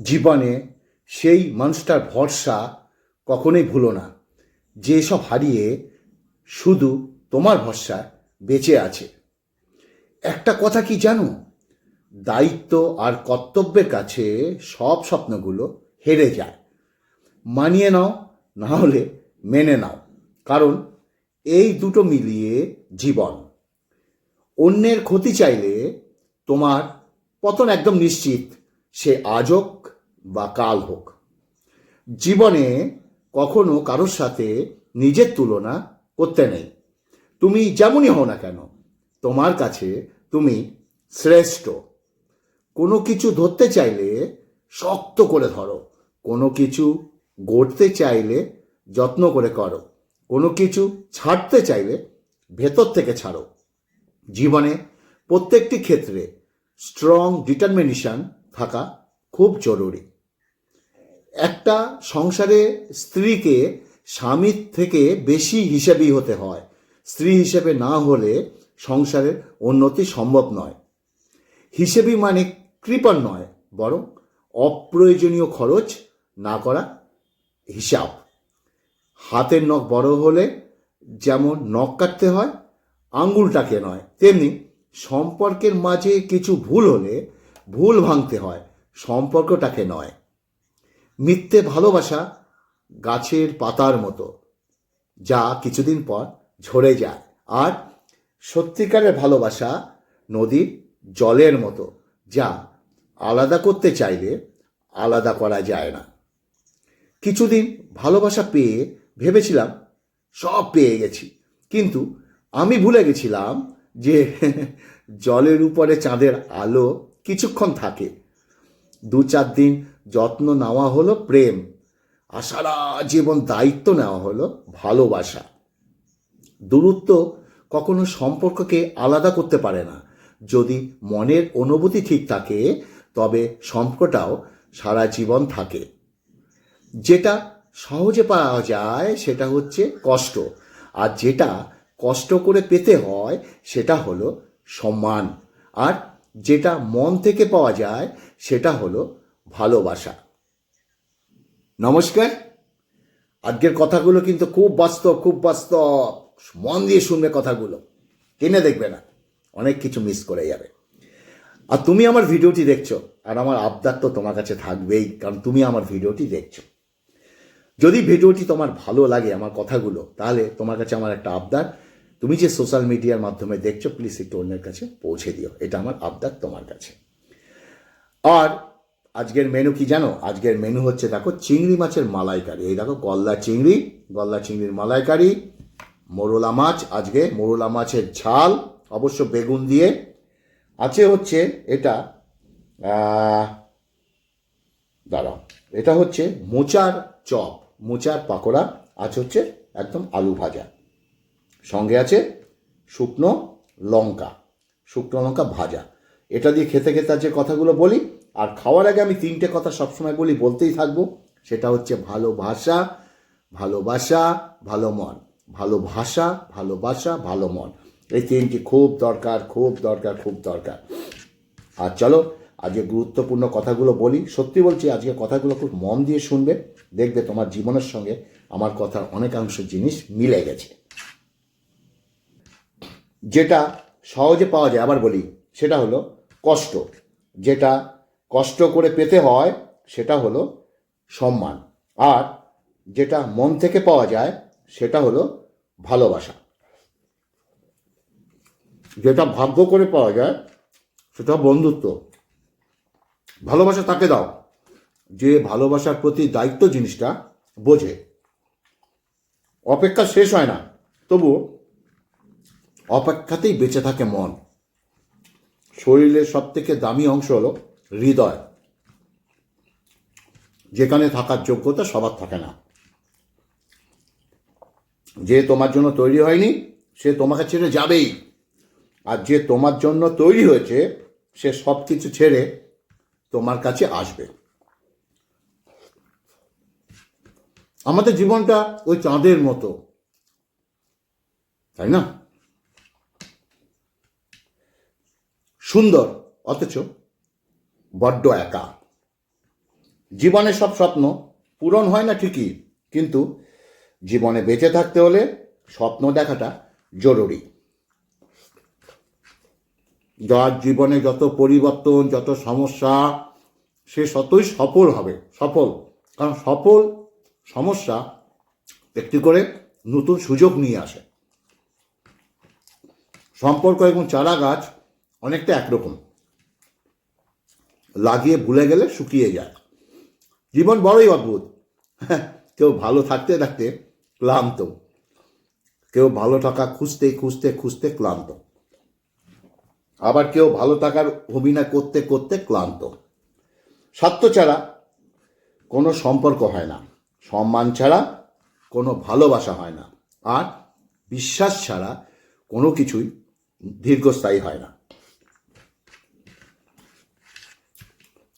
জীবনে সেই মানুষটার ভরসা কখনোই ভুলো না, যে সব হারিয়ে শুধু তোমার ভরসায় বেঁচে আছে। একটা কথা কি জানো, দায়িত্ব আর কর্তব্যের কাছে সব স্বপ্নগুলো হেরে যায়। মানিয়ে নাও, না হলে মেনে নাও, কারণ এই দুটো মিলিয়ে জীবন। অন্যের ক্ষতি চাইলে তোমার পতন একদম নিশ্চিত, সে আজ হোক বা কাল হোক। জীবনে কখনো কারোর সাথে নিজের তুলনা করতে নেই। তুমি যেমনই হও না কেন, তোমার কাছে তুমি শ্রেষ্ঠ। কোনো কিছু ধরতে চাইলে শক্ত করে ধরো, কোনো কিছু গড়তে চাইলে যত্ন করে করো, কোনো কিছু ছাড়তে চাইলে ভেতর থেকে ছাড়ো। জীবনে প্রত্যেকটি ক্ষেত্রে স্ট্রং ডিটারমিনেশন থাকা খুব জরুরি। একটা সংসারে স্ত্রীকে স্বামীর থেকে বেশি হিসেবি হতে হয়। স্ত্রী হিসেবে না হলে সংসারের উন্নতি সম্ভব নয়। হিসেবি মানে কৃপণ নয়, বরং অপ্রয়োজনীয় খরচ না করা হিসাব। হাতের নখ বড় হলে যেমন নখ কাটতে হয়, আঙ্গুলটাকে নয়, তেমনি সম্পর্কের মাঝে কিছু ভুল হলে ভুল ভাঙতে হয়, সম্পর্কটাকে নয়। মিথ্যে ভালোবাসা গাছের পাতার মতো, যা কিছুদিন পর ঝরে যায়। আর সত্যিকারের ভালোবাসা নদীর জলের মতো, যা আলাদা করতে চাইলে আলাদা করা যায় না। কিছুদিন ভালোবাসা পেয়ে ভেবেছিলাম সব পেয়ে গেছি, কিন্তু আমি ভুলে গেছিলাম যে জলের উপরে চাঁদের আলো কিছুক্ষণ থাকে। 2-4 দিন যত্ন নেওয়া হলো প্রেম, আর সারা জীবন দায়িত্ব নেওয়া হলো ভালোবাসা। দূরত্ব কখনো সম্পর্ককে আলাদা করতে পারে না। যদি মনের অনুভূতি ঠিক থাকে, তবে সম্পর্কটাও সারা জীবন থাকে। যেটা সহজে পাওয়া যায় সেটা হচ্ছে কষ্ট, আর যেটা কষ্ট করে পেতে হয় সেটা হলো সম্মান, আর যেটা মন থেকে পাওয়া যায় সেটা হলো ভালোবাসা। নমস্কার। আজকের কথাগুলো কিন্তু খুব বাস্তব, খুব বাস্তব। মন দিয়ে শুনবে কথাগুলো, টেনে দেখবে না, অনেক কিছু মিস করে যাবে। আর তুমি আমার ভিডিওটি দেখছো, আর আমার আবদার তো তোমার কাছে থাকবেই, কারণ তুমি আমার ভিডিওটি দেখছো। যদি ভিডিওটি তোমার ভালো লাগে আমার কথাগুলো, তাহলে তোমার কাছে আমার একটা আবদার, তুমি যে সোশ্যাল মিডিয়ার মাধ্যমে দেখছো, প্লিজ একটু অন্যের কাছে পৌঁছে দিও। এটা আমার আবদার তোমার কাছে। আর আজকের মেনু কি জানো? আজকের মেনু হচ্ছে, দেখো, চিংড়ি মাছের মালাইকারি। এই দেখো, গলদা চিংড়ির মালাইকারি, মোরলা মাছ, আজকে মোরলা মাছের ঝাল, অবশ্য বেগুন দিয়ে আছে। হচ্ছে এটা দাঁড়াও, এটা হচ্ছে মোচার চপ, মোচার পাকোড়া, আছে হচ্ছে একদম আলু ভাজা, সঙ্গে আছে শুকনো লঙ্কা ভাজা। এটা দিয়ে খেতে খেতে যে কথাগুলো বলি, আর খাওয়ার আগে আমি 3টে কথা সবসময় বলতেই থাকবো। সেটা হচ্ছে ভালোবাসা, ভালোবাসা, ভালো মন, ভালোবাসা, ভালোবাসা, ভালো মন। এই 3টি খুব দরকার, খুব দরকার, খুব দরকার। আর চলো আজকে গুরুত্বপূর্ণ কথাগুলো বলি। সত্যি বলছি, আজকে কথাগুলো খুব মন দিয়ে শুনবে, দেখবে তোমার জীবনের সঙ্গে আমার কথার অনেকাংশ জিনিস মিলে গেছে। যেটা সহজে পাওয়া যায়, আবার বলি, সেটা হলো কষ্ট। যেটা কষ্ট করে পেতে হয় সেটা হলো সম্মান, আর যেটা মন থেকে পাওয়া যায় সেটা হলো ভালোবাসা। যেটা ভাগ্য করে পাওয়া যায় সেটা বন্ধুত্ব। ভালোবাসা তাকে দাও যে ভালোবাসার প্রতি দায়িত্ব জিনিসটা বোঝে। অপেক্ষা শেষ হয় না, তবু অপেক্ষাতেই বেঁচে থাকে মন। শরীরের সব থেকে দামি অংশ হলো হৃদয়, যেখানে থাকার যোগ্যতা সবার থাকে না। যে তোমার জন্য তৈরি হয়নি সে তোমাকে ছেড়ে যাবেই, আর যে তোমার জন্য তৈরি হয়েছে সে সব কিছু ছেড়ে তোমার কাছে আসবে। আমাদের জীবনটা ওই চাঁদের মতো, তাই না? সুন্দর, অথচ বড্ড একা। জীবনের সব স্বপ্ন পূরণ হয় না ঠিকই, কিন্তু জীবনে বেঁচে থাকতে হলে স্বপ্ন দেখাটা জরুরি। যার জীবনে যত পরিবর্তন, যত সমস্যা, সে ততই সফল হবে। সফল, কারণ সফল সমস্যা একটি করে নতুন সুযোগ নিয়ে আসে। সম্পর্ক এবং চারা গাছ অনেকটা একরকম, লাগিয়ে ভুলে গেলে শুকিয়ে যায়। জীবন বড়ই অদ্ভুত। কেউ ভালো থাকতে থাকতে ক্লান্ত, কেউ ভালো থাকা খুঁজতে খুঁজতে খুঁজতে ক্লান্ত, আবার কেউ ভালো থাকার অভিনয় করতে করতে ক্লান্ত। স্বার্থ ছাড়া কোনো সম্পর্ক হয় না, সম্মান ছাড়া কোনো ভালোবাসা হয় না, আর বিশ্বাস ছাড়া কোনো কিছুই দীর্ঘস্থায়ী হয় না।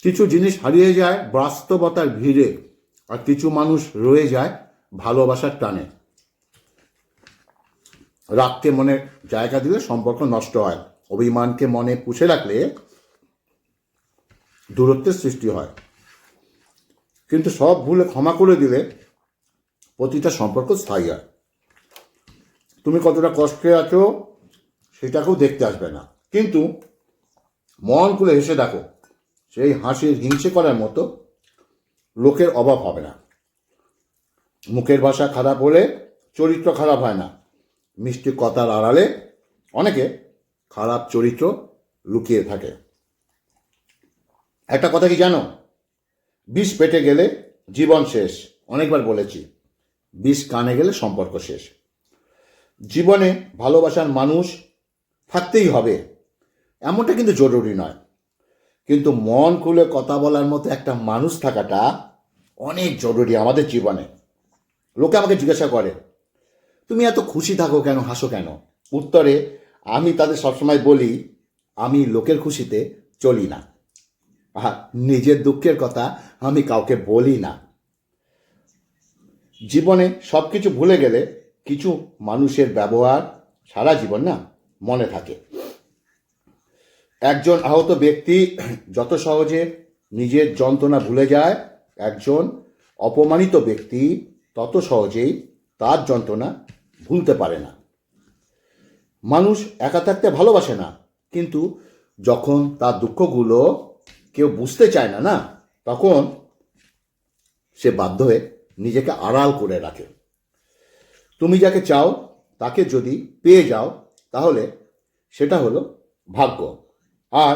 কিছু জিনিস হারিয়ে যায় বাস্তবতার ভিড়ে, আর কিছু মানুষ রয়ে যায় ভালোবাসার টানে। রাগকে মনে জায়গা দিলে সম্পর্ক নষ্ট হয়, অভিমানকে মনে পুষে রাখলে দূরত্বের সৃষ্টি হয়, কিন্তু সব ভুলে ক্ষমা করে দিলে প্রতিটা সম্পর্ক স্থায়ী হয়। তুমি কতটা কষ্টে আছো সেটাকেও দেখতে আসবে না, কিন্তু মন খুলে হেসে দেখো, সেই হাসির হিংসে করার মতো লোকের অভাব হবে না। মুখের ভাষা খারাপ হলে চরিত্র খারাপ হয় না। মিষ্টি কথার আড়ালে অনেকে খারাপ চরিত্র লুকিয়ে থাকে। একটা কথা কি জানো? বিষ পেটে গেলে জীবন শেষ। অনেকবার বলেছি, বিষ কানে গেলে সম্পর্ক শেষ। জীবনে ভালোবাসার মানুষ থাকতেই হবে এমনটা কিন্তু জরুরি নয়, কিন্তু মন খুলে কথা বলার মতো একটা মানুষ থাকাটা অনেক জরুরি আমাদের জীবনে। লোকে আমাকে জিজ্ঞাসা করে, তুমি এত খুশি থাকো কেন, হাসো কেন? উত্তরে আমি তাদের সবসময় বলি, আমি লোকের খুশিতে চলি না, আর নিজের দুঃখের কথা আমি কাউকে বলি না। জীবনে সব কিছু ভুলে গেলে কিছু মানুষের ব্যবহার সারা জীবন না মনে থাকে। একজন আহত ব্যক্তি যত সহজে নিজের যন্ত্রণা ভুলে যায়, একজন অপমানিত ব্যক্তি তত সহজেই তার যন্ত্রণা ভুলতে পারে না। মানুষ একা থাকতে ভালোবাসে না, কিন্তু যখন তার দুঃখগুলো কেউ বুঝতে চায় না না, তখন সে বাধ্য হয়ে নিজেকে আড়াল করে রাখে। তুমি যাকে চাও তাকে যদি পেয়ে যাও, তাহলে সেটা হলো ভাগ্য, আর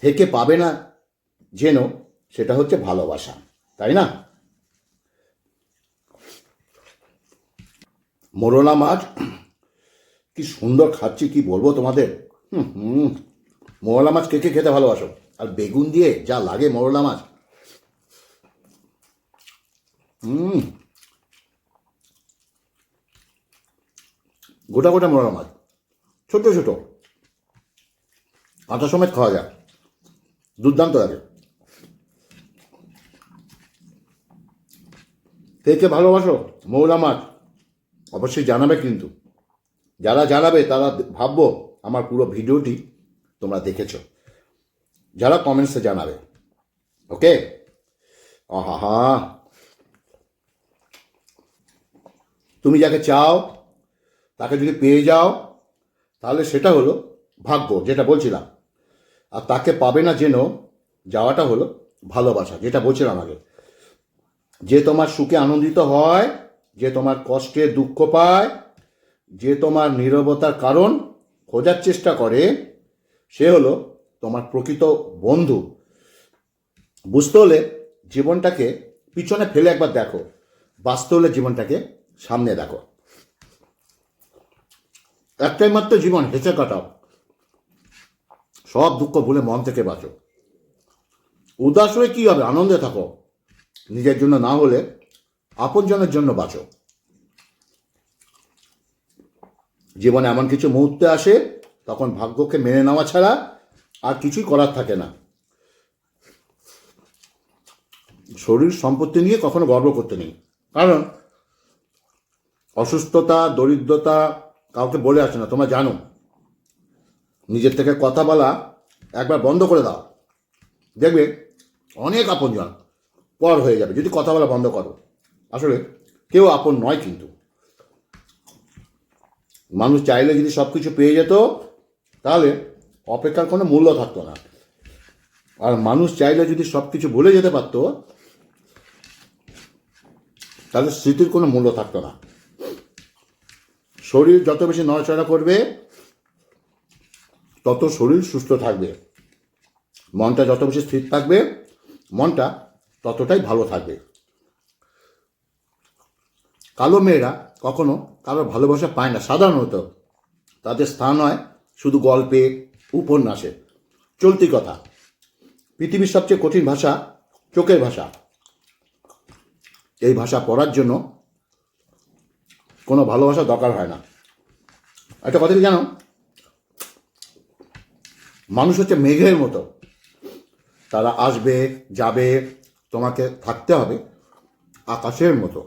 থেকে পাবে না যেন সেটা হচ্ছে ভালোবাসা, তাই না? মোরলা মাছ কি সুন্দর খাচ্ছি, কি বলবো তোমাদের। মোরলা মাছ কে কে খেতে ভালোবাসো? আর বেগুন দিয়ে যা লাগে মোরলা মাছ, গোটা গোটা মোরলা মাছ, ছোট ছোট, আটা সমেত খাওয়া যায়, দুর্দান্ত লাগে। কে কে ভালোবাসো মৌলা মাছ অবশ্যই জানাবে, কিন্তু যারা জানাবে তারা ভাববো আমার পুরো ভিডিওটি তোমরা দেখেছো। যারা কমেন্টসে জানাবে, ওকে? আহা, তুমি যাকে চাও তাকে যদি পেয়ে যাও, তাহলে সেটা হলো ভাগ্য, যেটা বলছিলাম। আর তাকে পাবে না যেন যাওয়াটা হলো ভালোবাসা, যেটা বলছিলাম আগে। যে তোমার সুখে আনন্দিত হয়, যে তোমার কষ্টে দুঃখ পায়, যে তোমার নীরবতার কারণ খোঁজার চেষ্টা করে, সে হলো তোমার প্রকৃত বন্ধু। বুঝতে হলে জীবনটাকে পিছনে ফেলে একবার দেখো, বাঁচতে হলে জীবনটাকে সামনে দেখো। একটাই মাত্র জীবন, হেসে কাটাও, সব দুঃখ ভুলে মন থেকে বাঁচো। উদাস হয়ে কী হবে, আনন্দে থাকো। নিজের জন্য না হলে আপনজনের জন্য বাঁচো। জীবনে এমন কিছু মুহূর্তে আসে, তখন ভাগ্যকে মেনে নেওয়া ছাড়া আর কিছুই করার থাকে না। শরীর সম্পত্তি নিয়ে কখনো গর্ব করতে নেই, কারণ অসুস্থতা, দরিদ্রতা কাউকে বলে আসে না, তোমরা জানো। নিজের থেকে কথা বলা একবার বন্ধ করে দাও, দেখবে অনেক আপনজন পর হয়ে যাবে যদি কথা বলা বন্ধ করো। আসলে কেউ আপন নয়, কিন্তু মানুষ চাইলে যদি সব কিছু পেয়ে যেত তাহলে অপেক্ষার কোনো মূল্য থাকতো না। আর মানুষ চাইলে যদি সব কিছু ভুলে যেতে পারতো তাহলে স্মৃতির কোনো মূল্য থাকতো না। শরীর যত বেশি নড়াচড়া করবে তত শরীর সুস্থ থাকবে, মনটা যত বেশি স্থির থাকবে মনটা ততটাই ভালো থাকবে। কালো মেয়েরা কখনো কারোর ভালোবাসা পায় না, সাধারণত তাদের স্থান হয় শুধু গল্পে, উপন্যাসে। চলতি কথা, পৃথিবীর সবচেয়ে কঠিন ভাষা চোখের ভাষা। এই ভাষা পড়ার জন্য কোনো ভালোবাসা দরকার হয় না। একটা কথা কি জানো, মানুষ হচ্ছে মেঘের মতো, তারা আসবে যাবে, তোমাকে থাকতে হবে আকাশের মতো।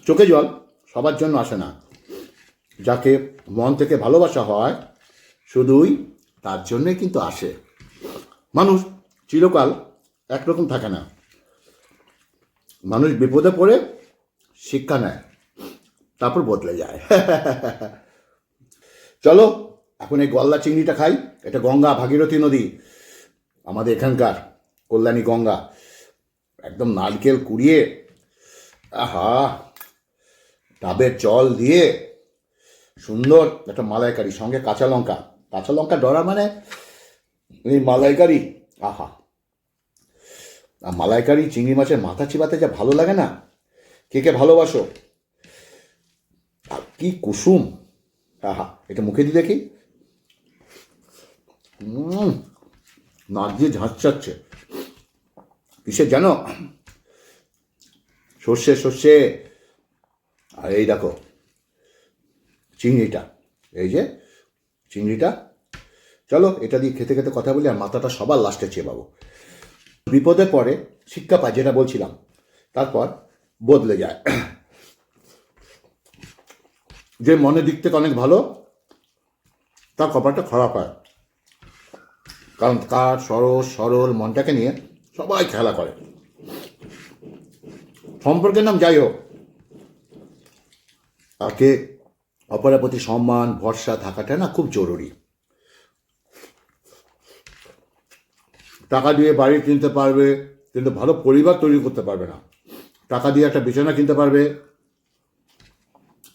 চোখে জল সবার জন্য আসে না, যাকে মন থেকে ভালোবাসা হয় শুধুই তার জন্যই কিন্তু আসে। মানুষ চিরকাল একরকম থাকে না, মানুষ বিপদে পড়ে শিক্ষা নেয়, তারপর বদলে যায়। চলো এখন এই গলদা চিংড়িটা খাই। এটা গঙ্গা ভাগীরথী নদী, আমাদের এখানকার কল্যাণী গঙ্গা, একদম নারকেল কুড়িয়ে, আহা, ডাবের জল দিয়ে সুন্দর একটা মালাইকারি, সঙ্গে কাঁচা লঙ্কা, কাঁচা লঙ্কা ডরা মানে এই মালাইকারি, আহা। আর মালাইকারি চিংড়ি মাছের মাথা চিবাতে যা ভালো লাগে না, কে কে ভালোবাসো, আর কি কুসুম, আহা। এটা মুখে দিয়ে দেখি, নাক দিয়ে ঝাঁচাচ্ছে। কিসের জানো, সর্ষে সর্ষে। আর এই দেখো চিংড়িটা, এই যে চিংড়িটা। চলো এটা দিয়ে খেতে খেতে কথা বলি, আর মাথাটা সবার লাস্টে চেবাবো। বিপদে পড়ে শিক্ষা পায়, যেটা বলছিলাম, তারপর বদলে যায়। যে মনের দিক থেকে অনেক ভালো তার কপালটা খারাপ হয়, কারণ তার সরল মনটাকে নিয়ে সবাই খেলা করে। সম্পর্কের নাম যাই হোক, তাকে অপরের প্রতি সম্মান ভরসা থাকাটা না খুব জরুরি। টাকা দিয়ে বাড়ি কিনতে পারবে কিন্তু ভালো পরিবার তৈরি করতে পারবে না। টাকা দিয়ে একটা বিছানা কিনতে পারবে,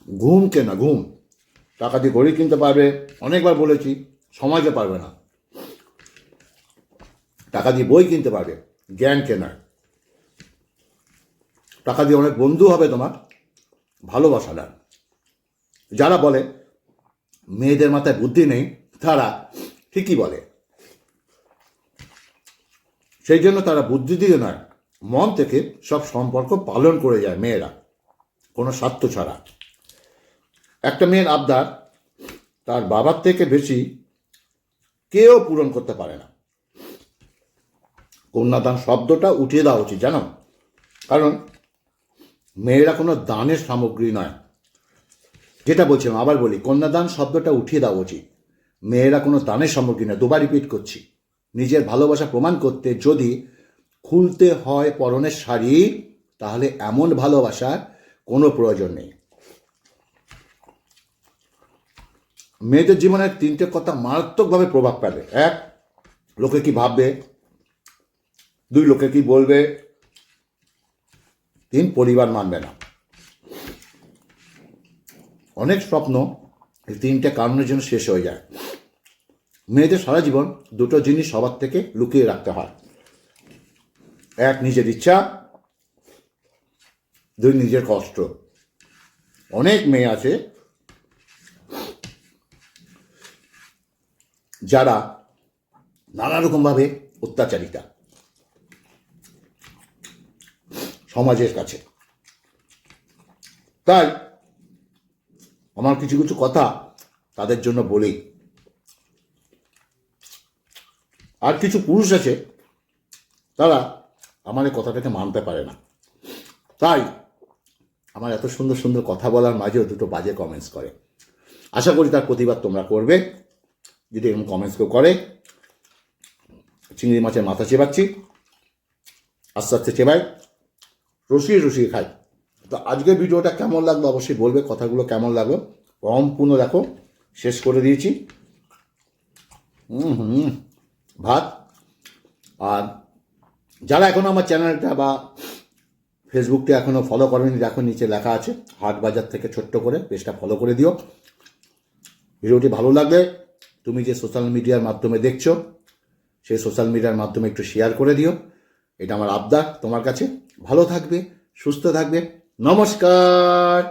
ঘুম কেনা ঘুম। টাকা দিয়ে ঘড়ি কিনতে পারবে, অনেকবার বলেছি, সমাজে পারবে না। টাকা দিয়ে বই কিনতে পারবে, জ্ঞান কেনার। টাকা দিয়ে অনেক বন্ধু হবে তোমার, ভালোবাসা না। যারা বলে মেয়েদের মাথায় বুদ্ধি নেই, তারা ঠিকই বলে। সেই জন্য তারা বুদ্ধি দিয়ে নয়, মন থেকে সব সম্পর্ক পালন করে যায় মেয়েরা, কোনো স্বার্থ ছাড়া। একটা মেয়ের আবদার তার বাবার থেকে বেশি কেউ পূরণ করতে পারে না। কন্যাদান শব্দটা উঠিয়ে দেওয়া উচিত, জানো, কারণ মেয়েরা কোনো দানের সামগ্রী নয়। যেটা বলছিলাম আবার বলি, কন্যাদান শব্দটা উঠিয়ে দেওয়া উচিত। মেয়েরা কোনো দানের সামগ্রী নয়। দুবার রিপিট করছি, নিজের ভালোবাসা প্রমাণ করতে যদি খুলতে হয় পরনের শাড়ি, তাহলে এমন ভালোবাসার কোনো প্রয়োজন নেই। মেয়েদের জীবনের তিনটে কথা মারাত্মকভাবে প্রভাব ফেলে। এক, লোকে কি ভাববে। দুই, লোকে কি বলবে। তিন, পরিবার মানবে না। অনেক স্বপ্ন এই তিনটে কারণের জন্য শেষ হয়ে যায়। মেয়েদের সারা জীবন দুটো জিনিস সবার থেকে লুকিয়ে রাখতে হয়। এক, নিজের ইচ্ছা। দুই, নিজের কষ্ট। অনেক মেয়ে আছে যারা নানা রকমভাবে অত্যাচারিতা সমাজের কাছে। তাই আমার কিছু কিছু কথা তাদের জন্য বলি। আর কিছু পুরুষ আছে তারা আমার এই কথাটাকে মানতে পারে না, তাই আমার এত সুন্দর সুন্দর কথা বলার মাঝেও দুটো বাজে কমেন্টস করে। আশা করি তার প্রতিবাদ তোমরা করবে, যদি এরকম কমেন্টস কেউ করে। চিংড়ি মাছের মাথা চেবাচ্ছি, আস্তে আস্তে চেবাই, রসিয়ে রসিয়ে খাই। তো আজকের ভিডিওটা কেমন লাগলো অবশ্যই বলবে, কথাগুলো কেমন লাগলো। সম্পূর্ণ দেখো শেষ করে দিয়েছি। ভাত। আর যারা এখনও আমার চ্যানেলটা বা ফেসবুকটা এখনও ফলো করেনি, দেখো নিচে লেখা আছে হাট বাজার থেকে ছোট্ট করে, পেজটা ফলো করে দিও। ভিডিওটি ভালো লাগলে তুমি যে সোশ্যাল মিডিয়ার মাধ্যমে দেখছো সেই সোশ্যাল মিডিয়ার মাধ্যমে একটু শেয়ার করে দিও। এটা আমার আবদার তোমার কাছে। ভালো থাকবে, সুস্থ থাকবে। নমস্কার।